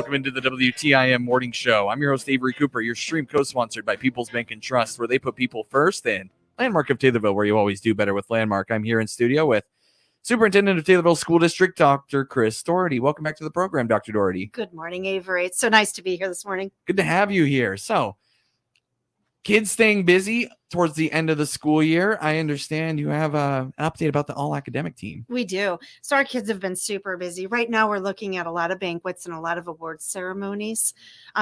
Welcome into the WTIM Morning Show. I'm your host, Avery Cooper. Your stream co-sponsored by People's Bank and Trust, where they put people first, and Landmark of Taylorville, where you always do better with Landmark. I'm here in studio with Superintendent of Taylorville School District, Dr. Chris Doherty. Welcome back to the program, Dr. Doherty. Good morning, Avery. It's so nice to be here this morning. Good to have you here. So, kids staying busy towards the end of the school year. I understand you have an update about the all-academic team. We do. So our kids have been super busy. Right now, we're looking at a lot of banquets and a lot of awards ceremonies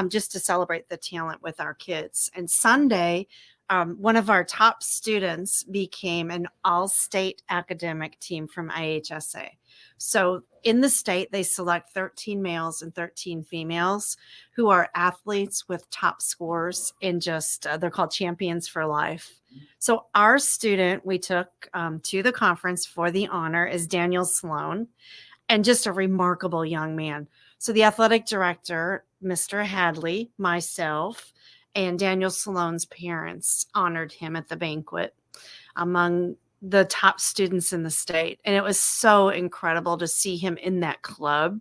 just to celebrate the talent with our kids. And Sunday, one of our top students became an all-state academic team from IHSA. So in the state, they select 13 males and 13 females who are athletes with top scores in they're called champions for life. So our student we took to the conference for the honor is Daniel Sloan, and just a remarkable young man. So the athletic director, Mr. Hadley, myself, and Daniel Sloan's parents honored him at the banquet among the top students in the state. And it was so incredible to see him in that club.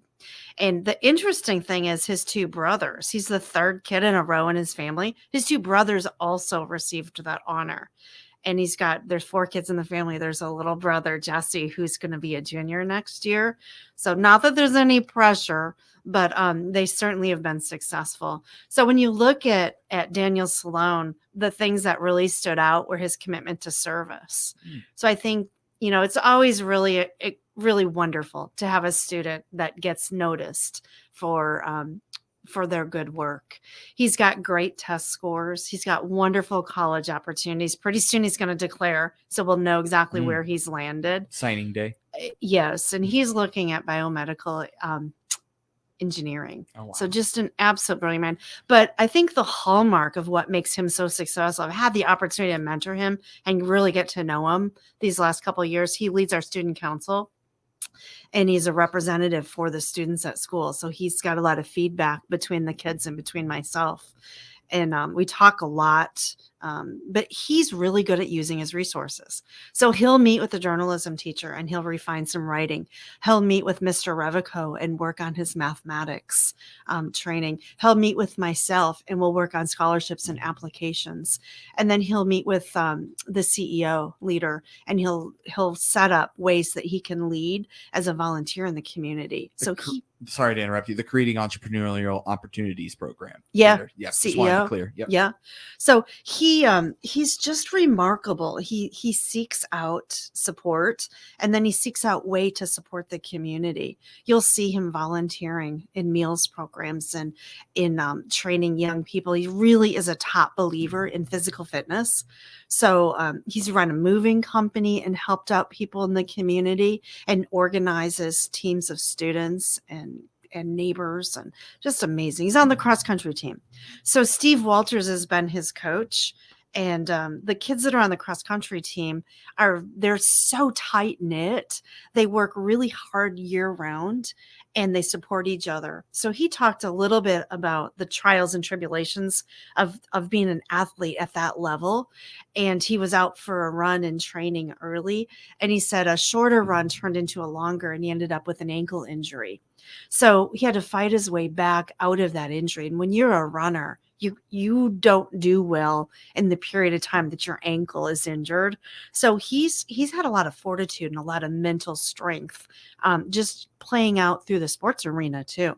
And the interesting thing is his two brothers, he's the third kid in a row in his family. His two brothers also received that honor. And there's 4 kids in the family. There's a little brother, Jesse, who's going to be a junior next year. So not that there's any pressure, but they certainly have been successful. So when you look at Daniel Sloan, the things that really stood out were his commitment to service. So I think, it's always really wonderful to have a student that gets noticed for their good work. He's got great test scores. He's got wonderful college opportunities. Pretty soon he's going to declare, so we'll know exactly where he's landed. Signing day. Yes, and he's looking at biomedical engineering. Oh, wow. So just an absolute brilliant man. But I think the hallmark of what makes him so successful, I've had the opportunity to mentor him and really get to know him these last couple of years. He leads our student council, and he's a representative for the students at school. So he's got a lot of feedback between the kids and between myself. And we talk a lot, but he's really good at using his resources. So he'll meet with the journalism teacher and he'll refine some writing. He'll meet with Mr. Revico and work on his mathematics training. He'll meet with myself and we'll work on scholarships and applications. And then he'll meet with the CEO leader and he'll set up ways that he can lead as a volunteer in the community. Sorry to interrupt you. The Creating Entrepreneurial Opportunities Program. Yeah. Yes. CEO. Just wanted to clear. Yep. Yeah. So he's just remarkable. He seeks out support and then he seeks out way to support the community. You'll see him volunteering in meals programs and in training young people. He really is a top believer in physical fitness. So he's run a moving company and helped out people in the community and organizes teams of students and neighbors, and just amazing. He's on the cross country team. So Steve Walters has been his coach, and the kids that are on the cross country team they're so tight knit. They work really hard year round and they support each other. So he talked a little bit about the trials and tribulations of being an athlete at that level. And he was out for a run and training early. And he said a shorter run turned into a longer and he ended up with an ankle injury. So he had to fight his way back out of that injury. And when you're a runner, you don't do well in the period of time that your ankle is injured. So he's had a lot of fortitude and a lot of mental strength just playing out through the sports arena too.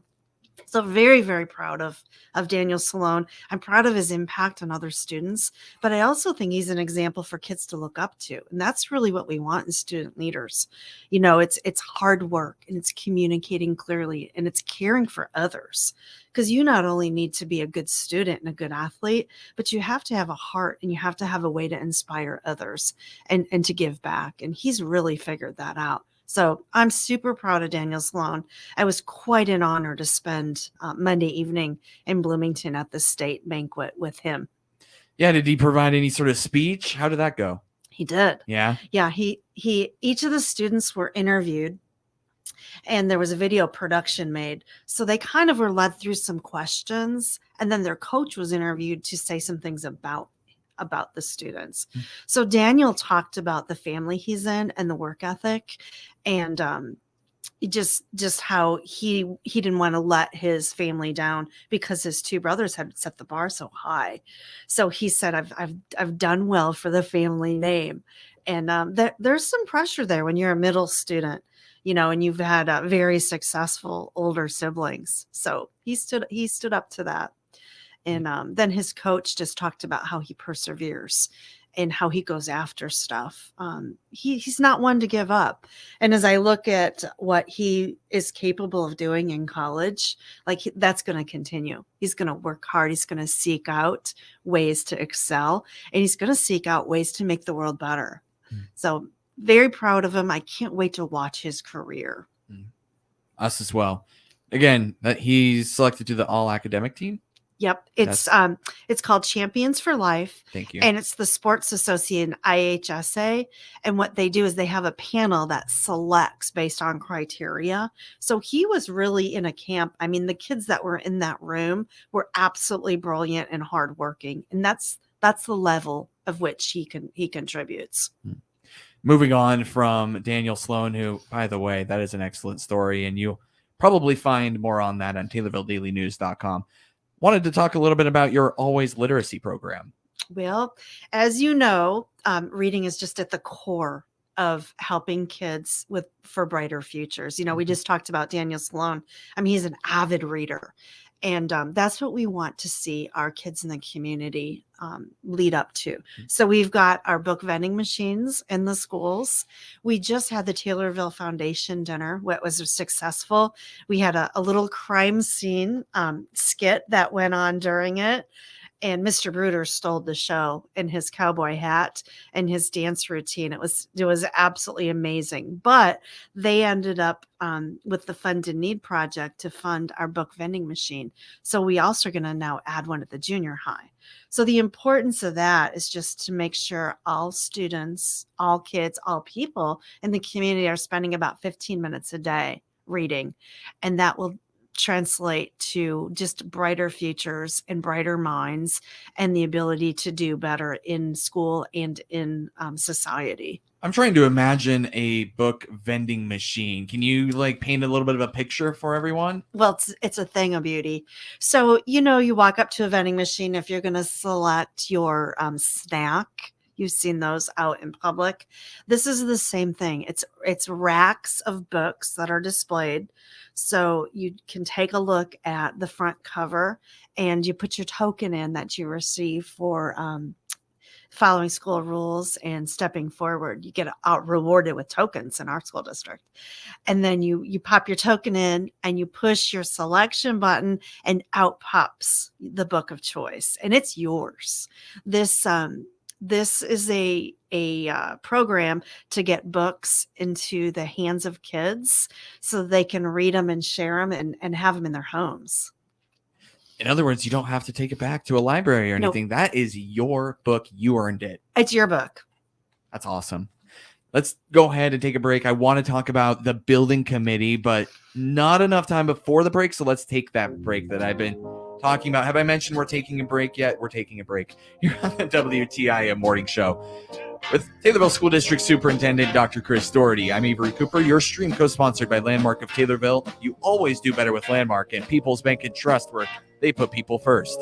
So very, very proud of Daniel Sloan. I'm proud of his impact on other students, but I also think he's an example for kids to look up to. And that's really what we want in student leaders. It's hard work and it's communicating clearly and it's caring for others, because you not only need to be a good student and a good athlete, but you have to have a heart and you have to have a way to inspire others and to give back. And he's really figured that out. So I'm super proud of Daniel Sloan. It was quite an honor to spend Monday evening in Bloomington at the state banquet with him. Yeah. Did he provide any sort of speech? How did that go? He did. Yeah. Yeah. Each of the students were interviewed and there was a video production made. So they kind of were led through some questions and then their coach was interviewed to say some things about the students. So Daniel talked about the family he's in and the work ethic. And just how he didn't want to let his family down because his two brothers had set the bar so high. So he said, I've done well for the family name. And there's some pressure there when you're a middle student, and you've had very successful older siblings. So he stood up to that. And then his coach just talked about how he perseveres and how he goes after stuff. He's not one to give up. And as I look at what he is capable of doing in college, like that's going to continue. He's going to work hard. He's going to seek out ways to excel, and he's going to seek out ways to make the world better. So very proud of him. I can't wait to watch his career. Us as well. Again, that he's selected to the all academic team. Yep. It's called Champions for Life. Thank you. And it's the Sports Association, IHSA. And what they do is they have a panel that selects based on criteria. So he was really in a camp. I mean, the kids that were in that room were absolutely brilliant and hardworking. And that's the level of which he contributes. Moving on from Daniel Sloan, who, by the way, that is an excellent story. And you'll probably find more on that on TaylorvilleDailyNews.com. Wanted to talk a little bit about your Always Literacy program. Well, as you know, reading is just at the core of helping kids for brighter futures. We just talked about Daniel Sloan. I mean, he's an avid reader. And that's what we want to see our kids in the community lead up to. So we've got our book vending machines in the schools. We just had the Taylorville Foundation dinner, what was successful. We had a little crime scene skit that went on during it. And Mr. Bruder stole the show in his cowboy hat and his dance routine. It was absolutely amazing. But they ended up with the Fund in Need project to fund our book vending machine. So we also are going to now add one at the junior high. So the importance of that is just to make sure all students, all kids, all people in the community are spending about 15 minutes a day reading. And that will translate to just brighter futures and brighter minds and the ability to do better in school and in society. I'm trying to imagine a book vending machine. Can you paint a little bit of a picture for everyone? Well, it's a thing of beauty. So, you walk up to a vending machine if you're going to select your snack. You've seen those out in public. This is the same thing. It's racks of books that are displayed. So you can take a look at the front cover and you put your token in that you receive for following school rules and stepping forward. You get out rewarded with tokens in our school district. And then you pop your token in and you push your selection button and out pops the book of choice and it's yours. This is a program to get books into the hands of kids so they can read them and share them and have them in their homes. In other words, you don't have to take it back to a library or anything. Nope. That is your book. You earned it. It's your book. That's awesome. Let's go ahead and take a break. I want to talk about the building committee, but not enough time before the break. So let's take that break that I've been talking about. Have I mentioned we're taking a break yet? We're taking a break here on the WTIM Morning Show with Taylorville School District Superintendent Dr. Chris Doherty. I'm Avery Cooper. Your stream co-sponsored by Landmark of Taylorville. You always do better with Landmark and People's Bank and Trust, where they put people first.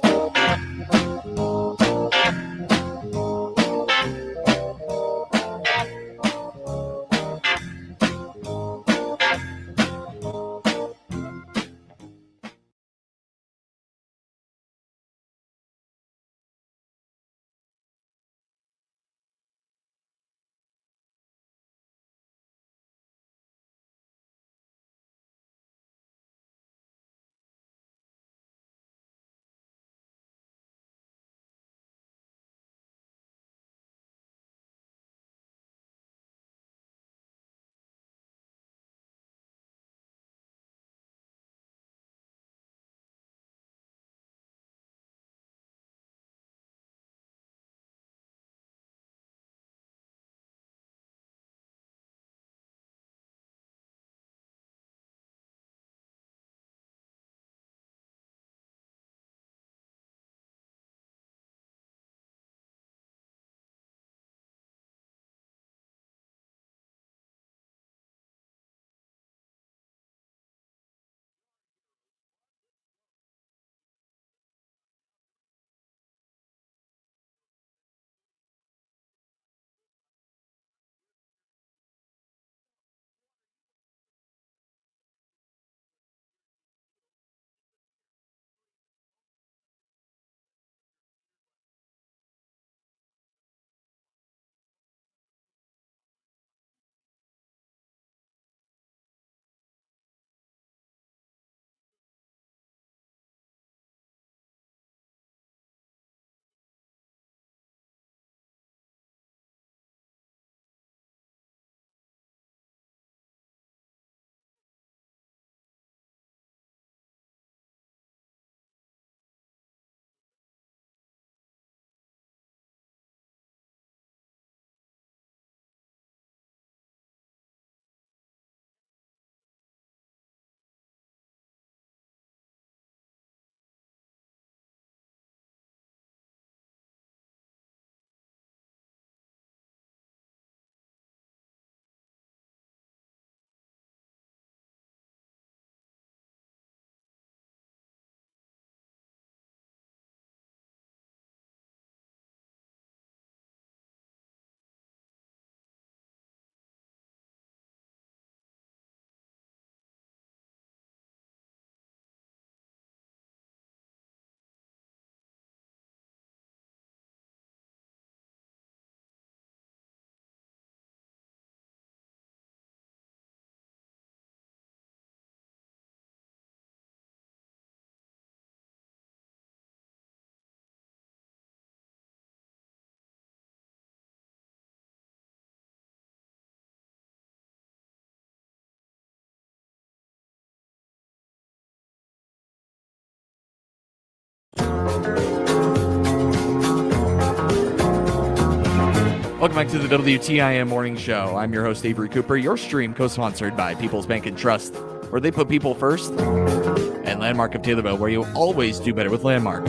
Welcome back to the WTIM Morning Show. I'm your host, Avery Cooper. Your stream co-sponsored by People's Bank and Trust, where they put people first, and Landmark of Taylorville, where you always do better with Landmark.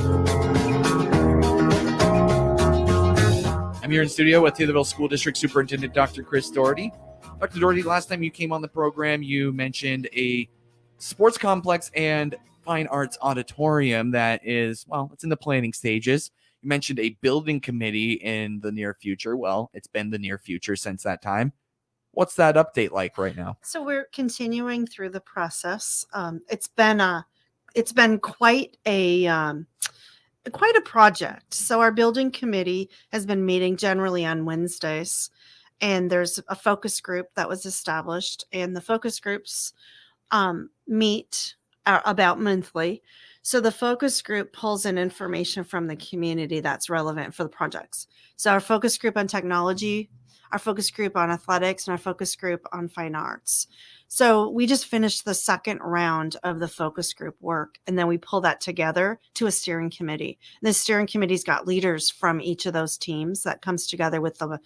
I'm here in studio with Taylorville School District Superintendent Dr. Chris Doherty. Dr. Doherty, last time you came on the program, you mentioned a sports complex and fine arts auditorium that is, well, it's in the planning stages. You mentioned a building committee in the near future. Well, it's been the near future since that time. What's that update like right now? So we're continuing through the process. It's been quite a project. So our building committee has been meeting generally on Wednesdays, and there's a focus group that was established, and the focus groups meet about monthly. So the focus group pulls in information from the community that's relevant for the projects. So our focus group on technology, our focus group on athletics, and our focus group on fine arts. So we just finished the second round of the focus group work, and then we pull that together to a steering committee. The steering committee's got leaders from each of those teams that comes together with the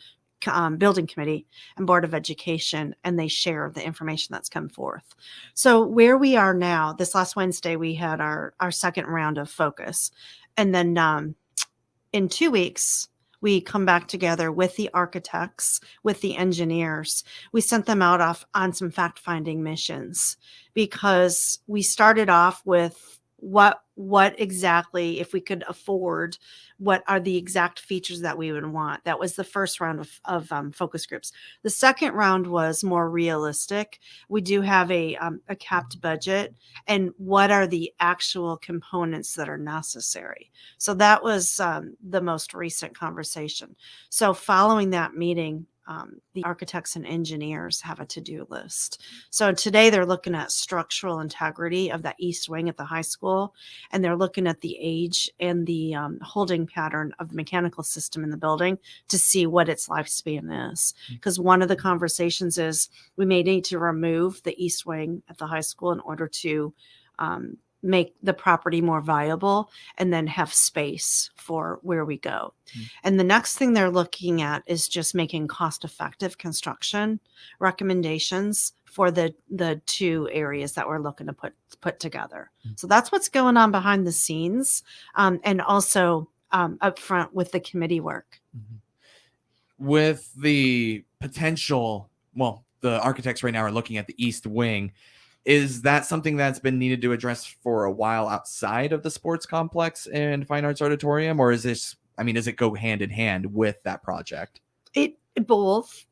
building committee and board of education, and they share the information that's come forth. So where we are now, this last Wednesday, we had our second round of focus. And then in 2 weeks, we come back together with the architects, with the engineers. We sent them out on some fact-finding missions, because we started off with what exactly, if we could afford, what are the exact features that we would want. That was the first round of focus groups. The second round was more realistic. We do have a capped budget, and what are the actual components that are necessary. So that was the most recent conversation. So following that meeting, the architects and engineers have a to-do list. So today they're looking at structural integrity of that east wing at the high school, and they're looking at the age and the holding pattern of the mechanical system in the building to see what its lifespan is. Because one of the conversations is we may need to remove the east wing at the high school in order to make the property more viable, and then have space for where we go. And the next thing they're looking at is just making cost-effective construction recommendations for the two areas that we're looking to put together. So that's what's going on behind the scenes, and also up front with the committee work. With the potential, well, the architects right now are looking at the east wing. Is that something that's been needed to address for a while outside of the sports complex and fine arts auditorium? Or is this, does it go hand in hand with that project? It both.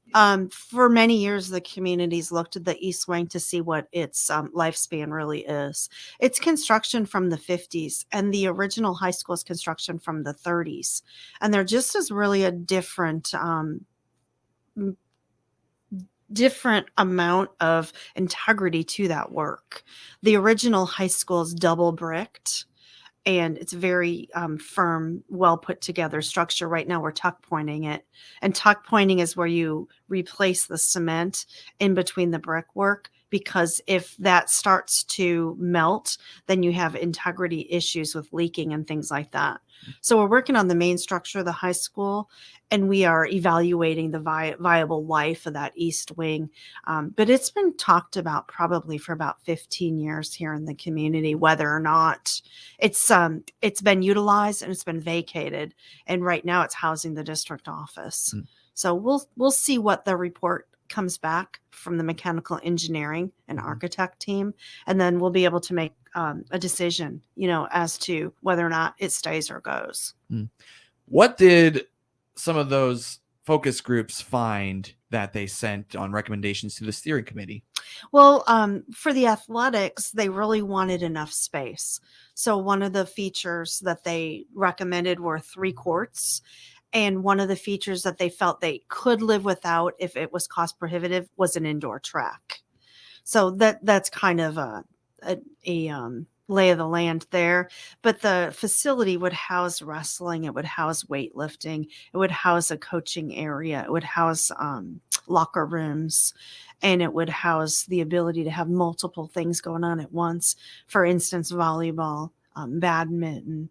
For many years, the communities looked at the east wing to see what its lifespan really is. It's construction from the 50s, and the original high school is construction from the 30s. And there just is really a different amount of integrity to that work. The original high school is double bricked, and it's very firm, well put together structure. Right now we're tuck pointing it, and tuck pointing is where you replace the cement in between the brickwork, because if that starts to melt, then you have integrity issues with leaking and things like that. So we're working on the main structure of the high school, and we are evaluating the viable life of that east wing. But it's been talked about probably for about 15 years here in the community, whether or not it's been utilized and it's been vacated. And right now it's housing the district office. So we'll see what the report comes back from the mechanical engineering and architect team, and then we'll be able to make a decision, as to whether or not it stays or goes. What did some of those focus groups find that they sent on recommendations to the steering committee? Well, for the athletics, they really wanted enough space. So one of the features that they recommended were 3 courts. And one of the features that they felt they could live without if it was cost prohibitive was an indoor track. So that's kind of a lay of the land there. But the facility would house wrestling, it would house weightlifting, it would house a coaching area, it would house locker rooms, and it would house the ability to have multiple things going on at once. For instance, volleyball, badminton,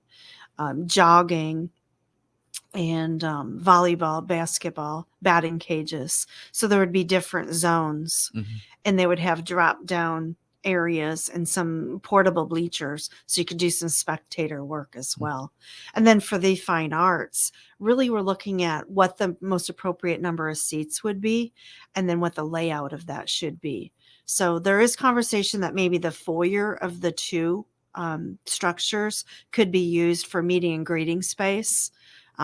jogging, and volleyball, basketball, batting cages. So there would be different zones, and they would have drop down areas and some portable bleachers so you could do some spectator work as well. And then for the fine arts, really we're looking at what the most appropriate number of seats would be and then what the layout of that should be. So there is conversation that maybe the foyer of the two structures could be used for meeting and greeting space,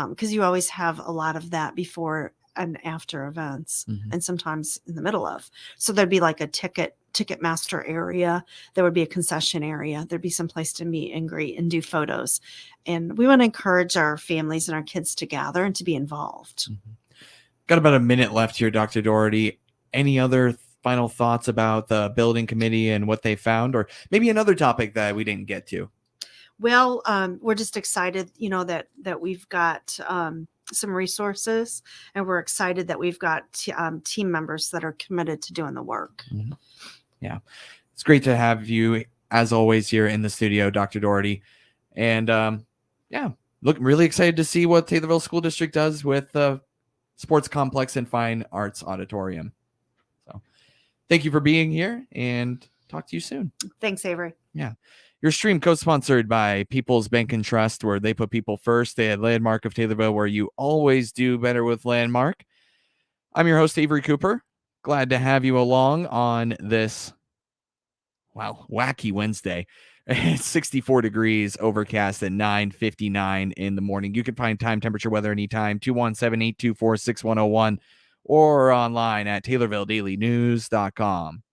because you always have a lot of that before and after events, and sometimes in the middle of. So there'd be like a ticket master area. There would be a concession area. There'd be some place to meet and greet and do photos. And we want to encourage our families and our kids to gather and to be involved. Got about a minute left here, Dr. Doherty. Any other final thoughts about the building committee and what they found, or maybe another topic that we didn't get to? Well, we're just excited, that we've got some resources, and we're excited that we've got team members that are committed to doing the work. Yeah, it's great to have you, as always, here in the studio, Dr. Doherty. And look, really excited to see what Taylorville School District does with the sports complex and fine arts auditorium. So thank you for being here, and talk to you soon. Thanks, Avery. Yeah. Your stream co-sponsored by People's Bank and Trust, where they put people first. They had Landmark of Taylorville, where you always do better with Landmark. I'm your host, Avery Cooper. Glad to have you along on this, wacky Wednesday. It's 64 degrees, overcast at 9:59 in the morning. You can find time, temperature, weather anytime, 217-824-6101, or online at TaylorvilleDailyNews.com.